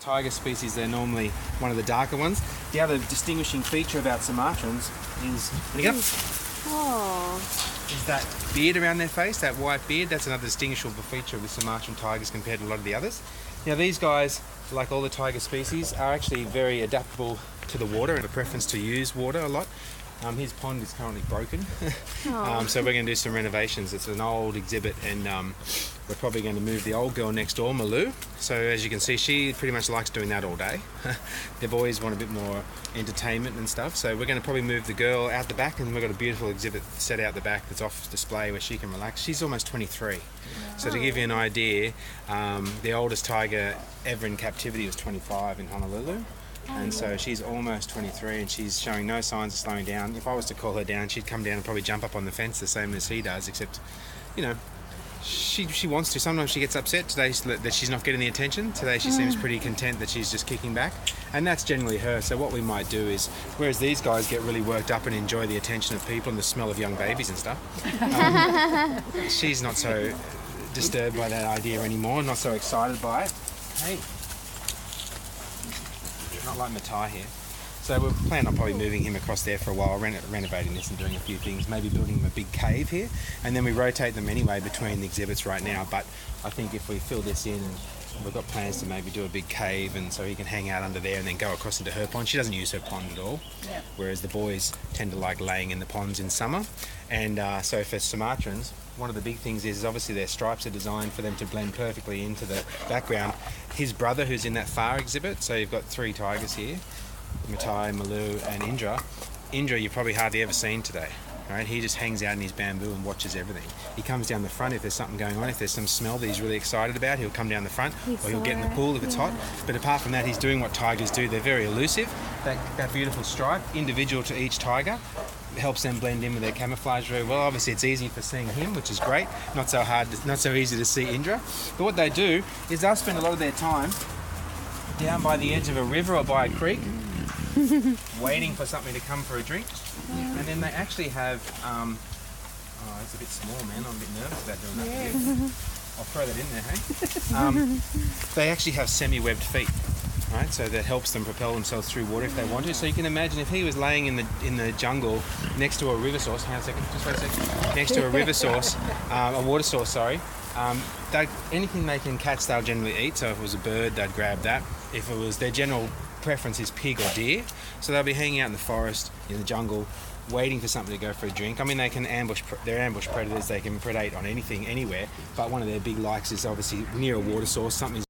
tiger species, they're normally one of the darker ones. The other distinguishing feature about Sumatrans is, is that beard around their face, that white beard. That's another distinguishable feature of the Sumatran tigers compared to a lot of the others. Now these guys, like all the tiger species, are actually very adaptable to the water and a preference to use water a lot. His pond is currently broken, so we're going to do some renovations. It's an old exhibit, and we're probably going to move the old girl next door, Malou. So as you can see, she pretty much likes doing that all day. The boys want a bit more entertainment and stuff, so we're going to probably move the girl out the back, and we've got a beautiful exhibit set out the back that's off display where she can relax. She's almost 23. So to give you an idea, the oldest tiger ever in captivity was 25 in Honolulu. And so she's almost 23 and she's showing no signs of slowing down. If I was to call her down, she'd come down and probably jump up on the fence the same as he does, except, you know, she wants to. Sometimes she gets upset today that she's not getting the attention. Today she seems pretty content that she's just kicking back. And that's generally her. So what we might do is, whereas these guys get really worked up and enjoy the attention of people and the smell of young babies and stuff, she's not so disturbed by that idea anymore, not so excited by it. Hey. Not like Matai here. So we're planning on probably moving him across there for a while, renovating this and doing a few things, maybe building him a big cave here, and then we rotate them anyway between the exhibits right now. But I think if we fill this in, and we've got plans to maybe do a big cave, and so he can hang out under there and then go across into her pond. She doesn't use her pond at all, whereas the boys tend to like laying in the ponds in summer. And so for Sumatrans, one of the big things is obviously their stripes are designed for them to blend perfectly into the background. His brother, who's in that far exhibit, so you've got 3 tigers here, Matai, Malou and Indra. Indra you've probably hardly ever seen today. Right? He just hangs out in his bamboo and watches everything. He comes down the front if there's something going on. If there's some smell that he's really excited about, he'll come down the front, or he'll get in the pool if it's hot. But apart from that, he's doing what tigers do. They're very elusive. That beautiful stripe, individual to each tiger, helps them blend in with their camouflage very well. Obviously it's easy for seeing him, which is great. Not so easy to see Indra. But what they do is they'll spend a lot of their time down by the edge of a river or by a creek, waiting for something to come for a drink. And then they actually have, oh, it's a bit small, man. I'm a bit nervous about doing that. I'll throw that in there, hey? They actually have semi-webbed feet. Right, so that helps them propel themselves through water if they want to. So you can imagine if he was laying in the jungle next to a river source. Hang on a second, just wait a second. Next to a river source, a water source. Sorry. Anything they can catch, they'll generally eat. So if it was a bird, they'd grab that. If it was, their general preference is pig or deer. So they'll be hanging out in the forest, in the jungle, waiting for something to go for a drink. I mean, they can they're ambush predators. They can predate on anything, anywhere. But one of their big likes is obviously near a water source. Something's